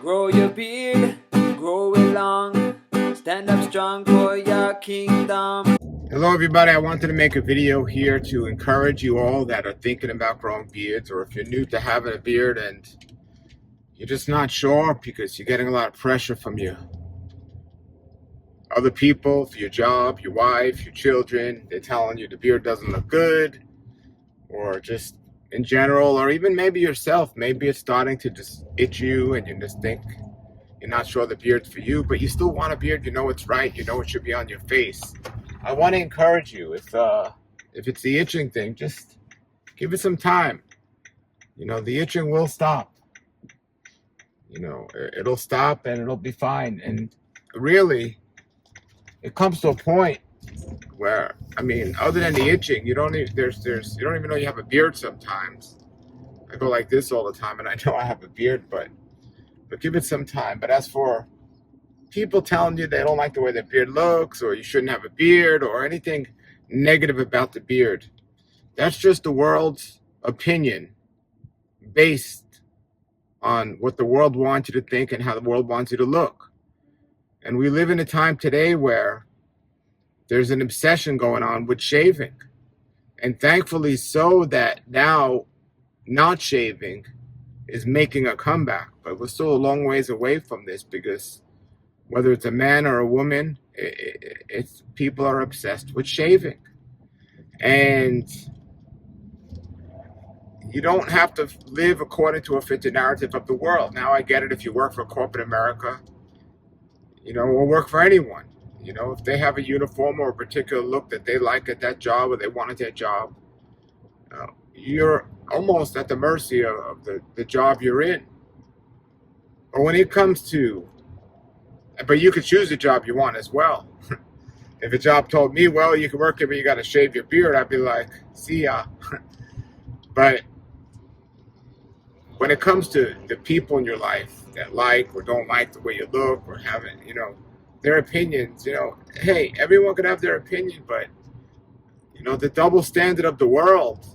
Grow your beard, grow it long, stand up strong for your kingdom. Hello everybody, I wanted to make a video here to encourage you all that are thinking about growing beards, or if you're new to having a beard and you're just not sure because you're getting a lot of pressure from you. Other people, for your job, your wife, your children, they're telling you the beard doesn't look good, or just in general, or even maybe yourself. Maybe it's starting to just itch you and you just think you're not sure the beard's for you, but you still want a beard. You know it's right. You know it should be on your face. I want to encourage you, if it's the itching thing, just give it some time. You know, the itching will stop. You know, it'll stop and it'll be fine. And really, it comes to a point where, I mean, other than the itching, you don't even, you don't even know you have a beard sometimes. I go like this all the time, and I know I have a beard, but give it some time. But as for people telling you they don't like the way their beard looks, or you shouldn't have a beard, or anything negative about the beard, that's just the world's opinion based on what the world wants you to think and how the world wants you to look. And we live in a time today where there's an obsession going on with shaving. And thankfully so, that now not shaving is making a comeback. But we're still a long ways away from this, because whether it's a man or a woman, it's people are obsessed with shaving. And you don't have to live according to a fitted narrative of the world. Now I get it if you work for corporate America, you know, or work for anyone. You know, if they have a uniform or a particular look that they like at that job, or they want at that job, you're almost at the mercy of the job you're in. Or when it comes to, but you could choose the job you want as well. If a job told me, well, you can work here, but you got to shave your beard, I'd be like, see ya. But when it comes to the people in your life that like or don't like the way you look, or haven't, you know, their opinions, you know, hey, everyone could have their opinion, but, you know, the double standard of the world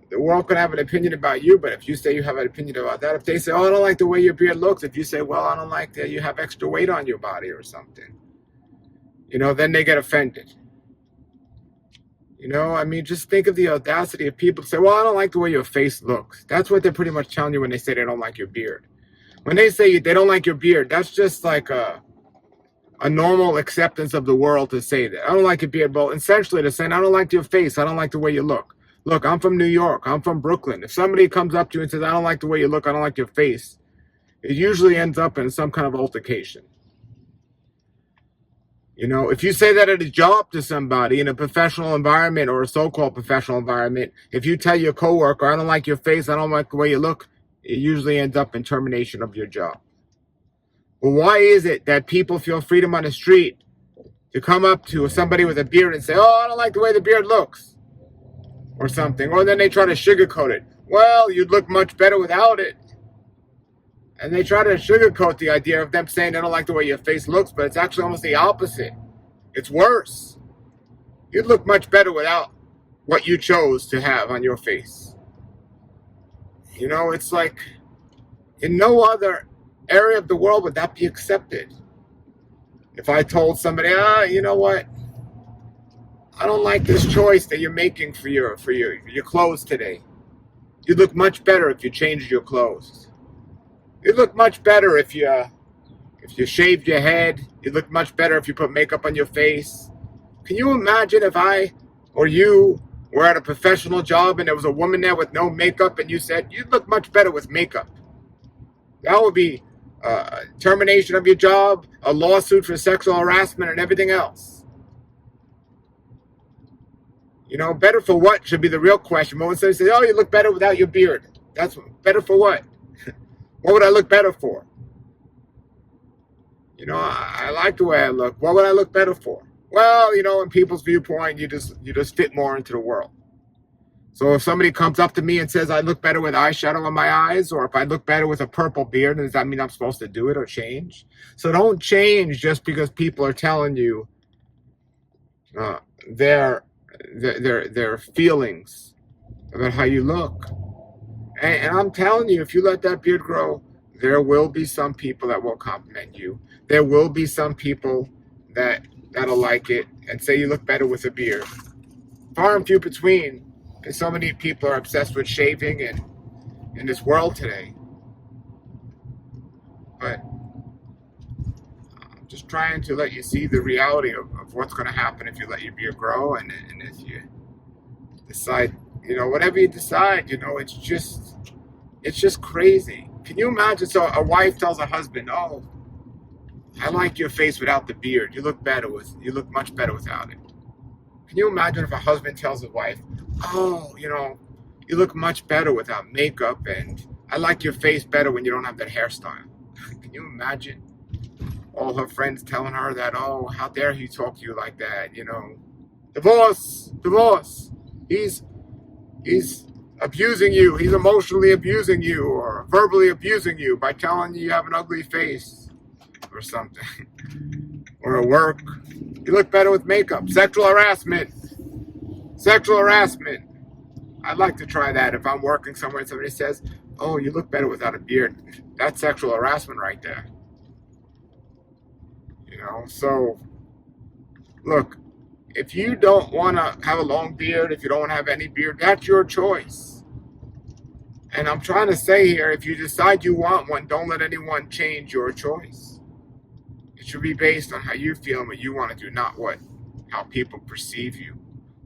can have an opinion about you, but if you say you have an opinion about that, if they say, oh, I don't like the way your beard looks, if you say, well, I don't like that you have extra weight on your body or something, you know, then they get offended. You know, I mean, just think of the audacity of people to say, well, I don't like the way your face looks. That's what they're pretty much telling you when they say they don't like your beard. When they say they don't like your beard, that's just like a normal acceptance of the world to say that. I don't like your beard. Well, essentially they're saying, I don't like your face. I don't like the way you look. Look, I'm from New York. I'm from Brooklyn. If somebody comes up to you and says, I don't like the way you look, I don't like your face, it usually ends up in some kind of altercation. You know, if you say that at a job to somebody in a professional environment, or a so-called professional environment, if you tell your coworker, I don't like your face, I don't like the way you look, it usually ends up in termination of your job. Well, why is it that people feel freedom on the street to come up to somebody with a beard and say, oh, I don't like the way the beard looks, or something? Or then they try to sugarcoat it. Well, you'd look much better without it. And they try to sugarcoat the idea of them saying they don't like the way your face looks, but it's actually almost the opposite. It's worse. You'd look much better without what you chose to have on your face. You know, it's like in no other area of the world would that be accepted. If I told somebody, you know what, I don't like this choice that you're making for your clothes today. You'd look much better if you changed your clothes. You'd look much better if you shaved your head. You'd look much better if you put makeup on your face. Can you imagine if I or you were at a professional job and there was a woman there with no makeup, and you said, you'd look much better with makeup? That would be termination of your job, a lawsuit for sexual harassment, and everything else. You know, better for what should be the real question. But when somebody says, oh, you look better without your beard, that's better for what? What would I look better for? You know, I like the way I look. What would I look better for? Well, you know, in people's viewpoint, you just fit more into the world. So if somebody comes up to me and says I look better with eyeshadow on my eyes, or if I look better with a purple beard, does that mean I'm supposed to do it or change? So don't change just because people are telling you their feelings about how you look. And I'm telling you, if you let that beard grow, there will be some people that will compliment you. There will be some people that'll like it and say you look better with a beard. Far and few between, because so many people are obsessed with shaving and in this world today. But I'm just trying to let you see the reality of what's going to happen if you let your beard grow, and if you decide, whatever you decide, it's just crazy. Can you imagine? So a wife tells a husband, "Oh, I like your face without the beard. You look much better without it." Can you imagine if a husband tells his wife, "Oh, you look much better without makeup, and I like your face better when you don't have that hairstyle"? Can you imagine all her friends telling her that? "Oh, how dare he talk to you like that? Divorce. He's abusing you. He's emotionally abusing you or verbally abusing you by telling you have an ugly face or something." Or at work, "You look better with makeup." Sexual harassment. I'd like to try that if I'm working somewhere and somebody says, "Oh, you look better without a beard." That's sexual harassment right there. So look, if you don't want to have a long beard, if you don't want to have any beard, that's your choice. And I'm trying to say here, if you decide you want one, don't let anyone change your choice. It should be based on how you feel and what you want to do, not how people perceive you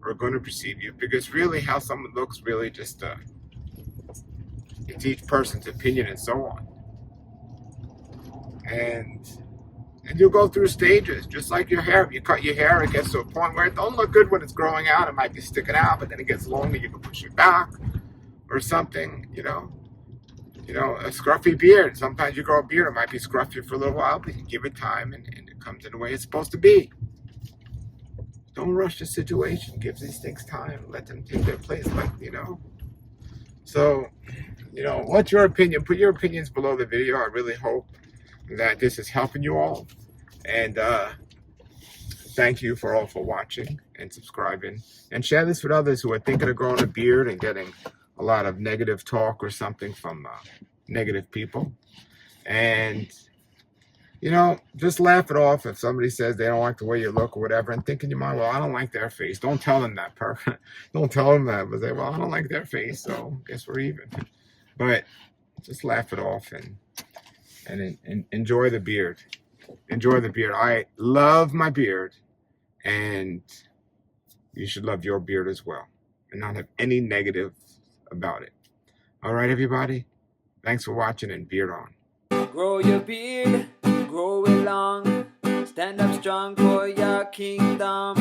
or are going to perceive you. Because really, how someone looks really just it's each person's opinion and so on. And you'll go through stages, just like your hair. If you cut your hair, it gets to a point where it don't look good when it's growing out. It might be sticking out, but then it gets longer, you can push it back or something, a scruffy beard. Sometimes you grow a beard, it might be scruffy for a little while, but you give it time and it comes in the way it's supposed to be. Don't rush the situation. Give these things time. Let them take their place, So, what's your opinion? Put your opinions below the video. I really hope that this is helping you all. And thank you for watching and subscribing. And share this with others who are thinking of growing a beard and getting a lot of negative talk or something from negative people. And, just laugh it off if somebody says they don't like the way you look or whatever, and think in your mind, "Well, I don't like their face." Don't tell them that. Don't tell them that. But say, "Well, I don't like their face, so I guess we're even." But just laugh it off and enjoy the beard. Enjoy the beard. I love my beard, and you should love your beard as well and not have any negative about it. All right, everybody. Thanks for watching, and beard on. Grow your beard, grow it long. Stand up strong for your kingdom.